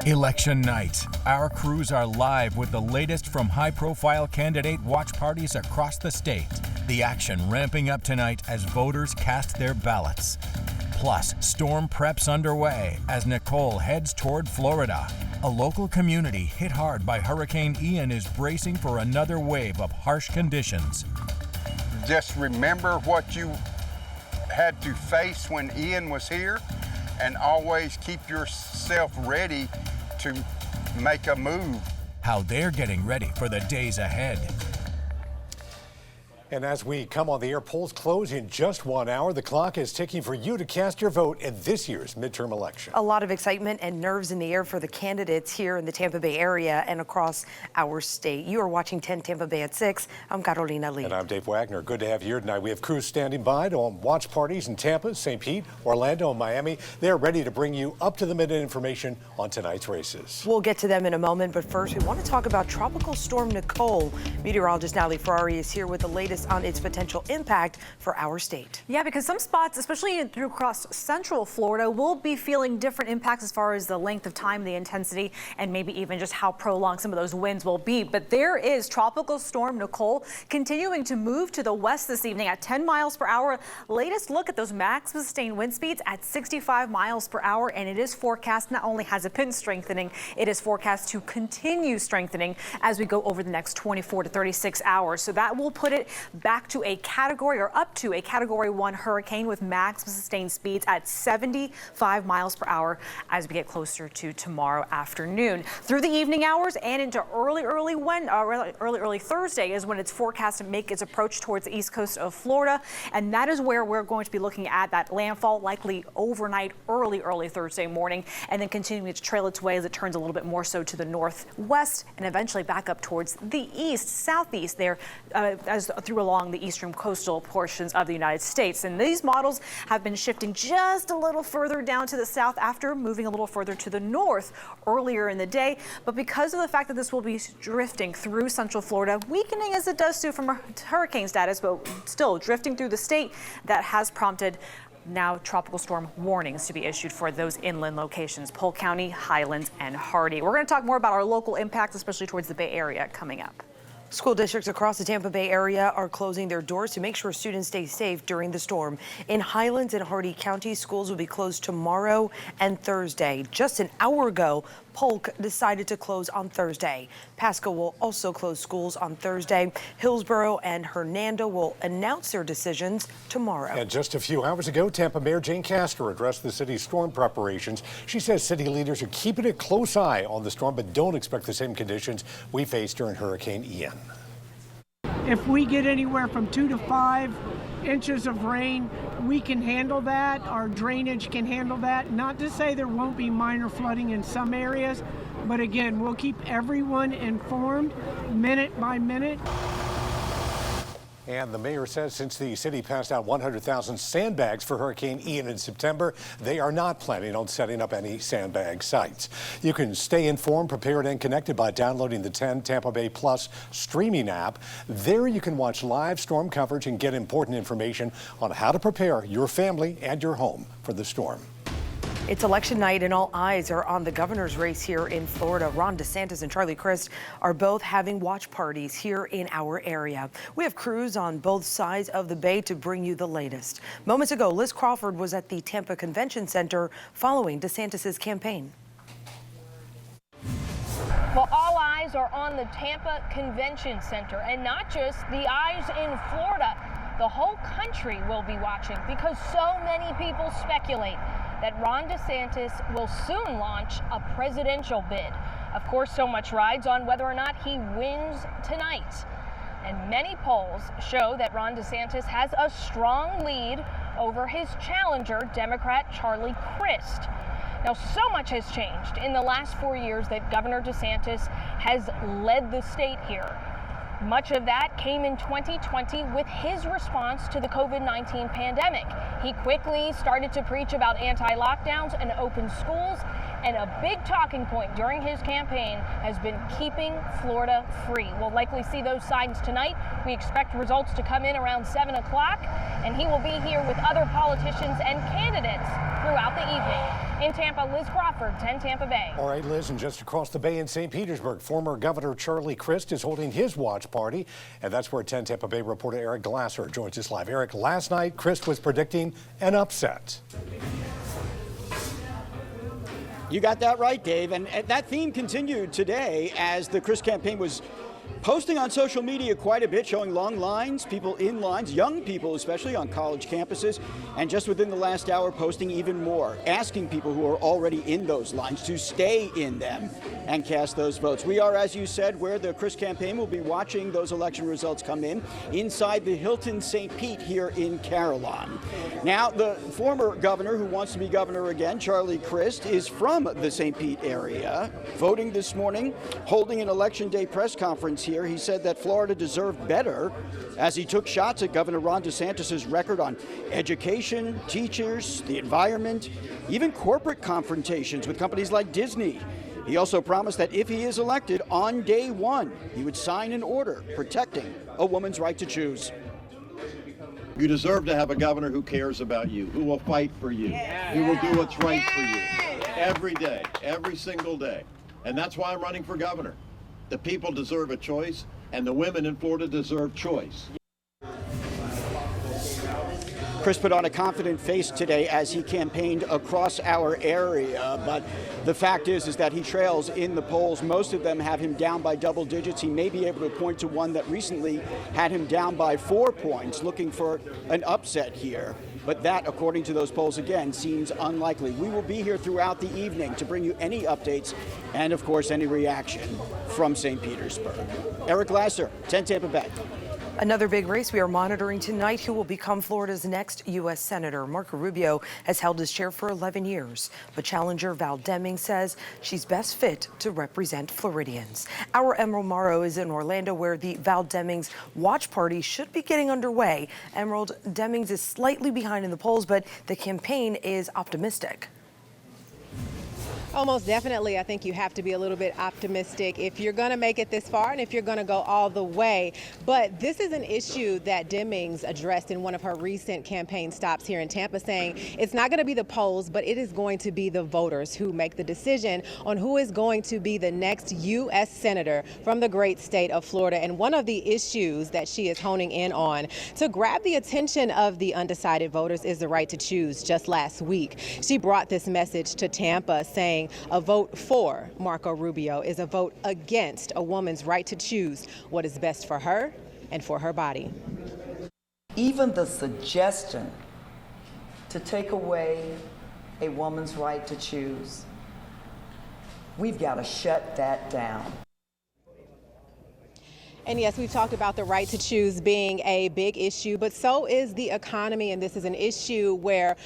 Election night. Our crews are live with the latest from high-profile candidate watch parties across the state. The action ramping up tonight as voters cast their ballots. Plus, storm preps underway as Nicole heads toward Florida. A local community hit hard by Hurricane Ian is bracing for another wave of harsh conditions. Just remember what you had to face when Ian was here, and always keep yourself ready to make a move. How they're getting ready for the days ahead. And as we come on the air, polls close in just 1 hour. The clock is ticking for you to cast your vote in this year's midterm election. A lot of excitement and nerves in the air for the candidates here in the Tampa Bay area and across our state. You are watching 10 Tampa Bay at 6. I'm Carolina Lee. And I'm Dave Wagner. Good to have you here tonight. We have crews standing by on watch parties in Tampa, St. Pete, Orlando, and Miami. They're ready to bring you up-to-the-minute information on tonight's races. We'll get to them in a moment, but first we want to talk about Tropical Storm Nicole. Meteorologist Natalie Ferrari is here with the latest on its potential impact for our state. Yeah, because some spots, especially through across central Florida, will be feeling different impacts as far as the length of time, the intensity, and maybe even just how prolonged some of those winds will be. But there is Tropical Storm Nicole continuing to move to the west this evening at 10 miles per hour. Latest look at those max sustained wind speeds at 65 miles per hour, and it is forecast not only has it been strengthening, it is forecast to continue strengthening as we go over the next 24 to 36 hours. So that will put it back to a category or up to a category 1 hurricane with max sustained speeds at 75 miles per hour as we get closer to tomorrow afternoon. Through the evening hours and into early Thursday is when it's forecast to make its approach towards the east coast of Florida. And that is where we're going to be looking at that landfall likely overnight, early Thursday morning, and then continuing to trail its way as it turns a little bit more so to the northwest and eventually back up towards the east, southeast there as through along the eastern coastal portions of the United States. And these models have been shifting just a little further down to the south after moving a little further to the north earlier in the day. But because of the fact that this will be drifting through central Florida, weakening as it does do from hurricane status, but still drifting through the state, that has prompted now tropical storm warnings to be issued for those inland locations, Polk County, Highlands, and Hardee. We're going to talk more about our local impacts, especially towards the Bay Area, coming up. School districts across the Tampa Bay area are closing their doors to make sure students stay safe during the storm. In Highlands and Hardee County, schools will be closed tomorrow and Thursday. Just an hour ago, Polk decided to close on Thursday. Pasco will also close schools on Thursday. Hillsborough and Hernando will announce their decisions tomorrow. And just a few hours ago, Tampa Mayor Jane Castor addressed the city's storm preparations. She says city leaders are keeping a close eye on the storm, but don't expect the same conditions we faced during Hurricane Ian. If we get anywhere from 2 to 5 inches of rain, we can handle that. Our drainage can handle that. Not to say there won't be minor flooding in some areas, but again, we'll keep everyone informed minute by minute. And the mayor says since the city passed out 100,000 sandbags for Hurricane Ian in September, they are not planning on setting up any sandbag sites. You can stay informed, prepared, and connected by downloading the 10 Tampa Bay Plus streaming app. There you can watch live storm coverage and get important information on how to prepare your family and your home for the storm. It's election night and all eyes are on the governor's race here in Florida. Ron DeSantis and Charlie Crist are both having watch parties here in our area. We have crews on both sides of the bay to bring you the latest. Moments ago, Liz Crawford was at the Tampa Convention Center following DeSantis's campaign. Well, all eyes are on the Tampa Convention Center, and not just the eyes in Florida. The whole country will be watching because so many people speculate that Ron DeSantis will soon launch a presidential bid. Of course, so much rides on whether or not he wins tonight. And many polls show that Ron DeSantis has a strong lead over his challenger, Democrat Charlie Crist. Now, so much has changed in the last 4 years that Governor DeSantis has led the state here. Much of that came in 2020 with his response to the COVID-19 pandemic. He quickly started to preach about anti-lockdowns and open schools, and a big talking point during his campaign has been keeping Florida free. We'll likely see those signs tonight. We expect results to come in around 7 o'clock, and he will be here with other politicians and candidates throughout the evening. In Tampa, Liz Crawford, 10 Tampa Bay. All right, Liz, and just across the bay in St. Petersburg, former Governor Charlie Crist is holding his watch party, and that's where 10 Tampa Bay reporter Eric Glasser joins us live. Eric, last night, Crist was predicting an upset. You got that right, Dave, and that theme continued today as the Crist campaign was posting on social media quite a bit, showing long lines, people in lines, young people especially on college campuses, and just within the last hour posting even more, asking people who are already in those lines to stay in them and cast those votes. We are, as you said, where the Crist campaign will be watching those election results come in inside the Hilton St. Pete here in Carillon. Now, the former governor who wants to be governor again, Charlie Crist, is from the St. Pete area, voting this morning, holding an election day press conference here. He said that Florida deserved better as he took shots at Governor Ron DeSantis' record on education, teachers, the environment, even corporate confrontations with companies like Disney. He also promised that if he is elected on day one, he would sign an order protecting a woman's right to choose. You deserve to have a governor who cares about you, who will fight for you, who will do what's right for you every day, every single day. And that's why I'm running for governor. The people deserve a choice, and the women in Florida deserve choice. Crist put on a confident face today as he campaigned across our area, but the fact is that he trails in the polls. Most of them have him down by double digits. He may be able to point to one that recently had him down by 4 points, looking for an upset here. But that, according to those polls, again, seems unlikely. We will be here throughout the evening to bring you any updates and, of course, any reaction from St. Petersburg. Eric Glasser, 10 Tampa Bay. Another big race we are monitoring tonight, who will become Florida's next U.S. Senator. Marco Rubio has held his chair for 11 years, but challenger Val Deming says she's best fit to represent Floridians. Our Emerald Morrow is in Orlando, where the Val Demings watch party should be getting underway. Emerald, Demings is slightly behind in the polls, but the campaign is optimistic. Almost definitely. I think you have to be a little bit optimistic if you're going to make it this far and if you're going to go all the way. But this is an issue that Demings addressed in one of her recent campaign stops here in Tampa, saying it's not going to be the polls, but it is going to be the voters who make the decision on who is going to be the next U.S. Senator from the great state of Florida. And one of the issues that she is honing in on to grab the attention of the undecided voters is the right to choose. Just last week, she brought this message to Tampa, saying a vote for Marco Rubio is a vote against a woman's right to choose what is best for her and for her body. Even the suggestion to take away a woman's right to choose, we've got to shut that down. And yes, we've talked about the right to choose being a big issue, but so is the economy. And this is an issue where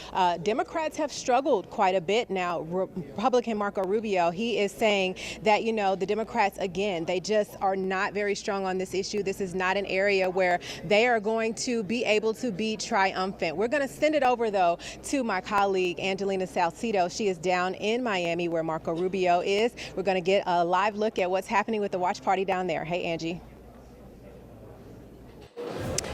Democrats have struggled quite a bit now. Republican Marco Rubio, he is saying that, you know, the Democrats, again, they just are not very strong on this issue. This is not an area where they are going to be able to be triumphant. We're going to send it over, though, to my colleague, Angelina Salcido. She is down in Miami where Marco Rubio is. We're going to get a live look at what's happening with the watch party down there. Hey, Angie.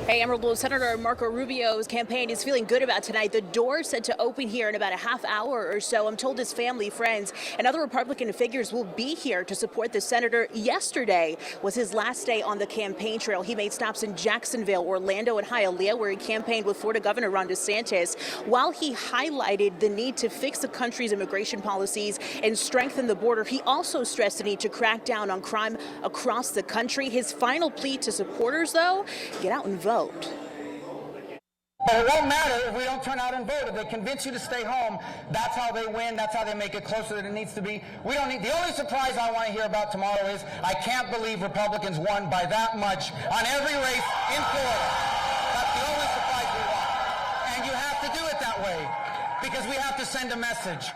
Hey, Emerald, Senator Marco Rubio's campaign is feeling good about tonight. The door set to open here in about a half hour or so. I'm told his family, friends, and other Republican figures will be here to support the senator. Yesterday was his last day on the campaign trail. He made stops in Jacksonville, Orlando, and Hialeah, where he campaigned with Florida Governor Ron DeSantis. While he highlighted the need to fix the country's immigration policies and strengthen the border, he also stressed the need to crack down on crime across the country. His final plea to supporters, though, get out and vote. But it won't matter if we don't turn out and vote. If they convince you to stay home, that's how they win. That's how they make it closer than it needs to be. We don't need. The only surprise I want to hear about tomorrow is I can't believe Republicans won by that much on every race in Florida. That's the only surprise we want. And you have to do it that way because we have to send a message.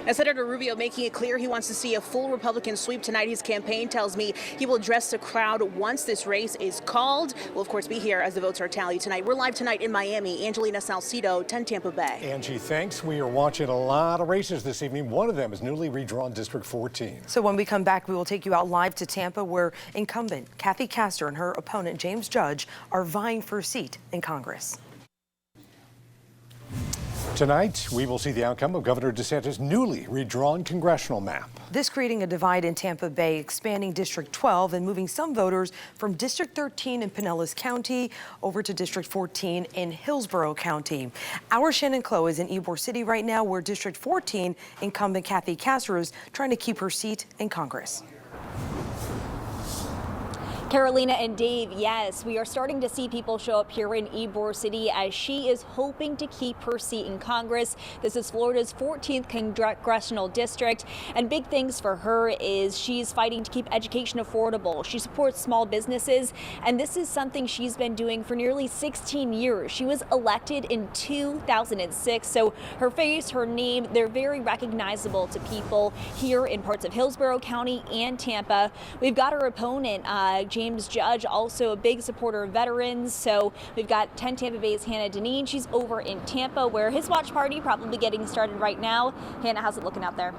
Now, Senator Rubio making it clear he wants to see a full Republican sweep tonight. His campaign tells me he will address the crowd once this race is called. We'll, of course, be here as the votes are tallied tonight. We're live tonight in Miami. Angelina Salcido, 10 Tampa Bay. Angie, thanks. We are watching a lot of races this evening. One of them is newly redrawn District 14. So when we come back, we will take you out live to Tampa, where incumbent Kathy Castor and her opponent James Judge are vying for a seat in Congress. Tonight, we will see the outcome of Governor DeSantis' newly redrawn congressional map. This creating a divide in Tampa Bay, expanding District 12 and moving some voters from District 13 in Pinellas County over to District 14 in Hillsborough County. Our Shannon Clough is in Ybor City right now, where District 14 incumbent Kathy Castor is trying to keep her seat in Congress. Carolina and Dave, yes, we are starting to see people show up here in Ybor City as she is hoping to keep her seat in Congress. This is Florida's 14th congressional district, and big things for her is she's fighting to keep education affordable. She supports small businesses, and this is something she's been doing for nearly 16 years. She was elected in 2006, so her face, her name, they're very recognizable to people here in parts of Hillsborough County and Tampa. We've got her opponent, James Judge, also a big supporter of veterans. So we've got 10 Tampa Bay's Hannah Deneen. She's over in Tampa, where his watch party probably getting started right now. Hannah, how's it looking out there?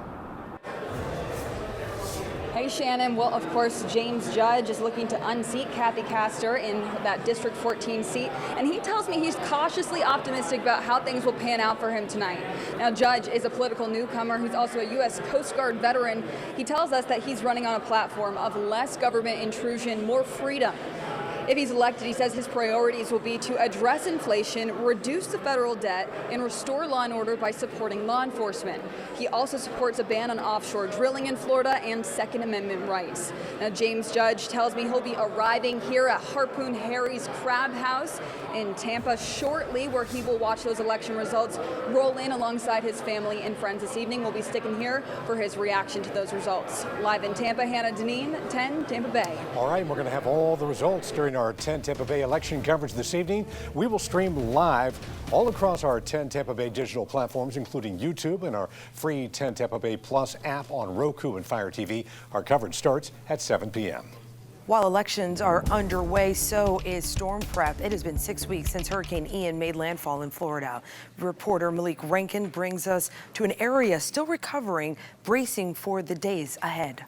Hey Shannon, well of course James Judge is looking to unseat Kathy Castor in that District 14 seat, and he tells me he's cautiously optimistic about how things will pan out for him tonight. Now Judge is a political newcomer who's also a U.S. Coast Guard veteran. He tells us that he's running on a platform of less government intrusion, more freedom. If he's elected, he says his priorities will be to address inflation, reduce the federal debt, and restore law and order by supporting law enforcement. He also supports a ban on offshore drilling in Florida and Second Amendment rights. Now, James Judge tells me he'll be arriving here at Harpoon Harry's Crab House in Tampa shortly, where he will watch those election results roll in alongside his family and friends this evening. We'll be sticking here for his reaction to those results. Live in Tampa, Hannah Deneen, 10 Tampa Bay. All right, we're going to have all the results during our 10 Tampa Bay election coverage this evening. We will stream live all across our 10 Tampa Bay digital platforms, including YouTube and our free 10 Tampa Bay Plus app on Roku and Fire TV. Our coverage starts at 7 p.m. While elections are underway, so is storm prep. It has been 6 weeks since Hurricane Ian made landfall in Florida. Reporter Malik Rankin brings us to an area still recovering, bracing for the days ahead.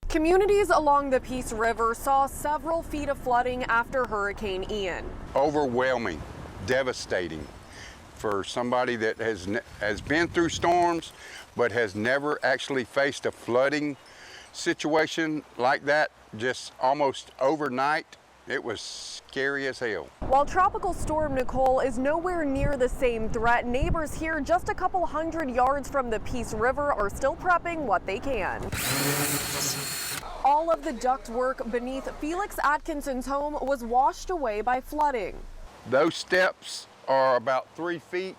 Communities along the Peace River saw several feet of flooding after Hurricane Ian. Overwhelming, devastating for somebody that has been through storms but has never actually faced a flooding situation like that, just almost overnight. It was scary as hell. While Tropical Storm Nicole is nowhere near the same threat, neighbors here just a couple hundred yards from the Peace River are still prepping what they can. All of the ductwork beneath Felix Atkinson's home was washed away by flooding. Those steps are about 3 feet.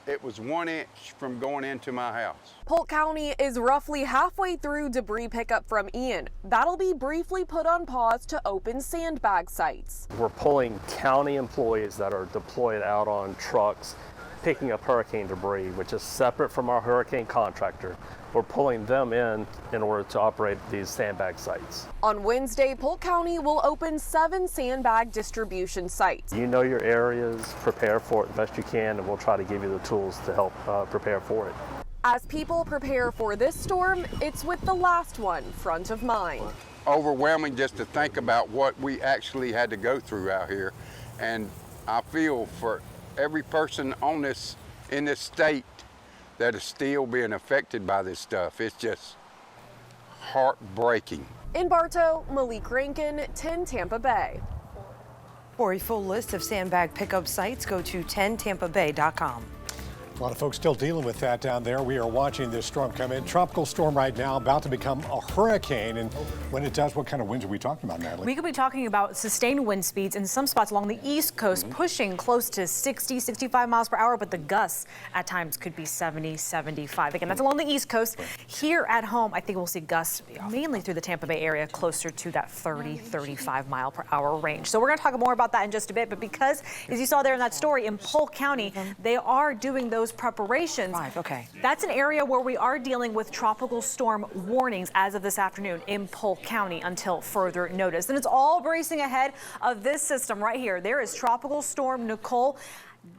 It was 1 inch from going into my house. Polk County is roughly halfway through debris pickup from Ian. That'll be briefly put on pause to open sandbag sites. We're pulling county employees that are deployed out on trucks, picking up hurricane debris, which is separate from our hurricane contractor. We're pulling them in order to operate these sandbag sites. On Wednesday, Polk County will open 7 sandbag distribution sites. You know your areas, prepare for it the best you can, and we'll try to give you the tools to help prepare for it. As people prepare for this storm, it's with the last one front of mind. Overwhelming just to think about what we actually had to go through out here. And I feel for every person in this state that is still being affected by this stuff. It's just heartbreaking. In Bartow, Malik Rankin, 10 Tampa Bay. For a full list of sandbag pickup sites, go to 10tampabay.com. A lot of folks still dealing with that down there. We are watching this storm come in. Tropical storm right now, about to become a hurricane. And when it does, what kind of winds are we talking about, Natalie? We could be talking about sustained wind speeds in some spots along the East Coast, pushing close to 60, 65 miles per hour, but the gusts at times could be 70, 75. Again, that's along the East Coast. Here at home, I think we'll see gusts mainly through the Tampa Bay area, closer to that 30, 35 mile per hour range. So we're going to talk more about that in just a bit. But because, as you saw there in that story, in Polk County, they are doing those preparations. That's an area where we are dealing with tropical storm warnings as of this afternoon in Polk County until further notice. And it's all bracing ahead of this system right here. There is Tropical Storm Nicole.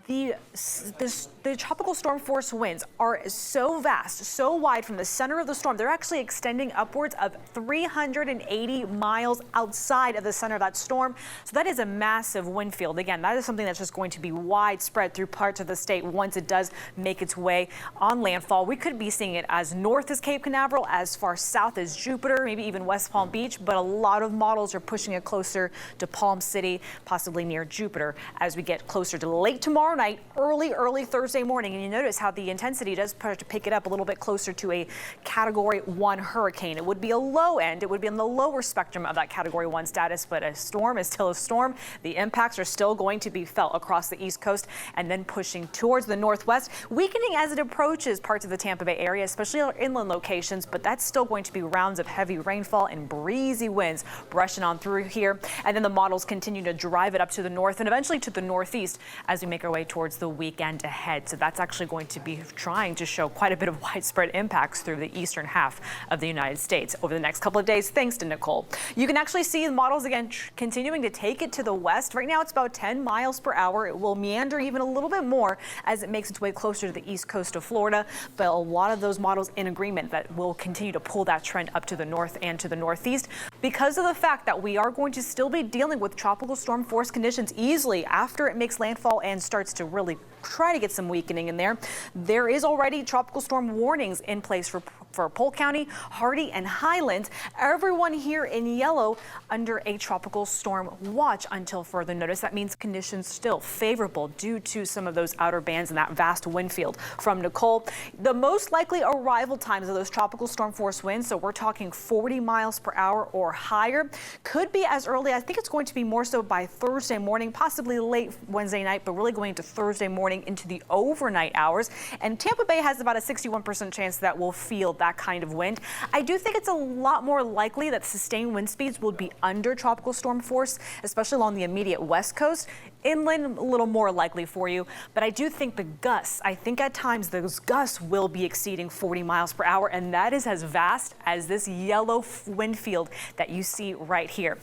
The tropical storm force winds are so vast, so wide from the center of the storm. They're actually extending upwards of 380 miles outside of the center of that storm. So that is a massive wind field. Again, that is something that's just going to be widespread through parts of the state once it does make its way on landfall. We could be seeing it as north as Cape Canaveral, as far south as Jupiter, maybe even West Palm Beach, but a lot of models are pushing it closer to Palm City, possibly near Jupiter, as we get closer to late tomorrow night, early Thursday morning. And you notice how the intensity does start to pick it up a little bit closer to a Category 1 hurricane. It would be a low end. It would be on the lower spectrum of that Category 1 status, but a storm is still a storm. The impacts are still going to be felt across the East Coast and then pushing towards the northwest, weakening as it approaches parts of the Tampa Bay area, especially our inland locations, but that's still going to be rounds of heavy rainfall and breezy winds brushing on through here. And then the models continue to drive it up to the north and eventually to the northeast as we make our way towards the weekend ahead. So that's actually going to be trying to show quite a bit of widespread impacts through the eastern half of the United States over the next couple of days, thanks to Nicole. You can actually see the models again continuing to take it to the west. Right now it's about 10 miles per hour. It will meander even a little bit more as it makes its way closer to the east coast of Florida, but a lot of those models in agreement that will continue to pull that trend up to the north and to the northeast because of the fact that we are going to still be dealing with tropical storm force conditions easily after it makes landfall and starts to really try to get some weakening in there. There is already tropical storm warnings in place for Polk County, Hardee, and Highlands. Everyone here in yellow under a tropical storm watch until further notice. That means conditions still favorable due to some of those outer bands and that vast wind field. From Nicole, the most likely arrival times of those tropical storm force winds, so we're talking 40 miles per hour or higher, could be as early, I think it's going to be more so by Thursday morning, possibly late Wednesday night, but really going into Thursday morning into the overnight hours. And Tampa Bay has about a 61% chance that we'll feel that kind of wind. I do think it's a lot more likely that sustained wind speeds will be under tropical storm force, especially along the immediate west coast. Inland, a little more likely for you, but I do think the gusts, I think at times those gusts will be exceeding 40 miles per hour, and that is as vast as this yellow wind field that you see right here.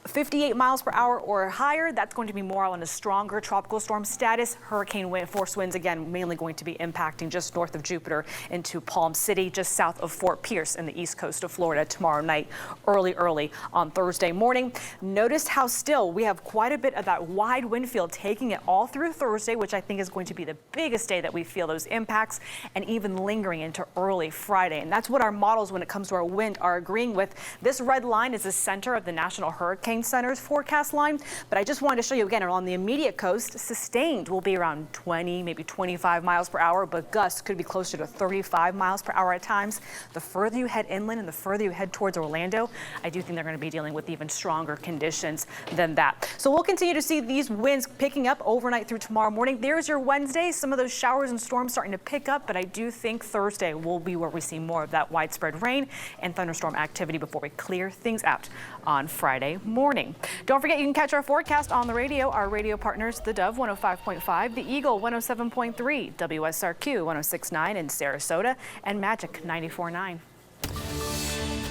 58 miles per hour or higher, that's going to be more on a stronger tropical storm status. Hurricane force winds, again, mainly going to be impacting just north of Jupiter into Palm City, just south of Fort Pierce in the east coast of Florida tomorrow night, early on Thursday morning. Notice how still we have quite a bit of that wide wind field taking it all through Thursday, which I think is going to be the biggest day that we feel those impacts, and even lingering into early Friday. And that's what our models when it comes to our wind are agreeing with. This red line is the center of the National Hurricane Center's forecast line, but I just wanted to show you again on the immediate coast, sustained will be around 20, maybe 25 miles per hour, but gusts could be closer to 35 miles per hour at times. The further you head inland and the further you head towards Orlando, I do think they're going to be dealing with even stronger conditions than that. So we'll continue to see these winds picking up overnight through tomorrow morning. There's your Wednesday. Some of those showers and storms starting to pick up, but I do think Thursday will be where we see more of that widespread rain and thunderstorm activity before we clear things out on Friday morning. Don't forget, you can catch our forecast on the radio. Our radio partners, the Dove 105.5, the Eagle 107.3, WSRQ 106.9 in Sarasota, and Magic 94.9.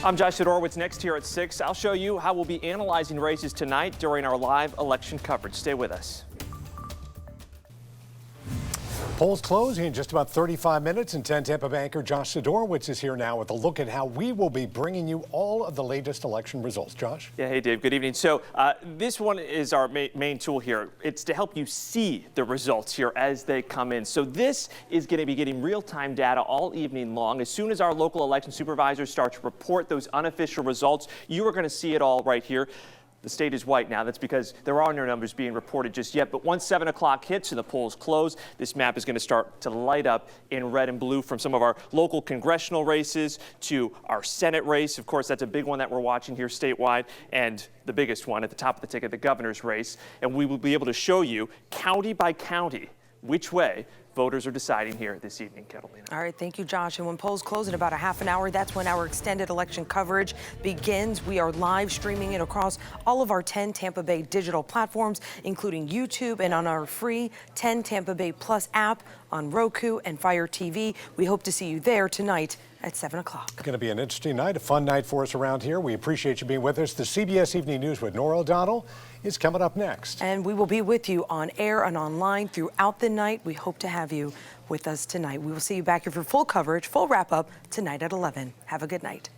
I'm Josh Sidorowitz. Next here at 6, I'll show you how we'll be analyzing races tonight during our live election coverage. Stay with us. Polls closing in just about 35 minutes, and 10 Tampa Bay anchor Josh Sidorowitz is here now with a look at how we will be bringing you all of the latest election results. Josh? Yeah, hey Dave, good evening. So this one is our main tool here. It's to help you see the results here as they come in. So this is going to be getting real-time data all evening long. As soon as our local election supervisors start to report those unofficial results, you are going to see it all right here. The state is white now. That's because there are no numbers being reported just yet. But once 7 o'clock hits and the polls close, this map is going to start to light up in red and blue from some of our local congressional races to our Senate race. Of course, that's a big one that we're watching here statewide, and the biggest one at the top of the ticket, the governor's race. And we will be able to show you county by county which way voters are deciding here this evening, Catalina. All right, thank you, Josh. And when polls close in about a half an hour, that's when our extended election coverage begins. We are live streaming it across all of our 10 Tampa Bay digital platforms, including YouTube and on our free 10 Tampa Bay Plus app on Roku and Fire TV. We hope to see you there tonight at 7 o'clock. It's going to be an interesting night, a fun night for us around here. We appreciate you being with us. The CBS Evening News with Nora O'Donnell is coming up next. And we will be with you on air and online throughout the night. We hope to have you with us tonight. We will see you back here for full coverage, full wrap up tonight at 11. Have a good night.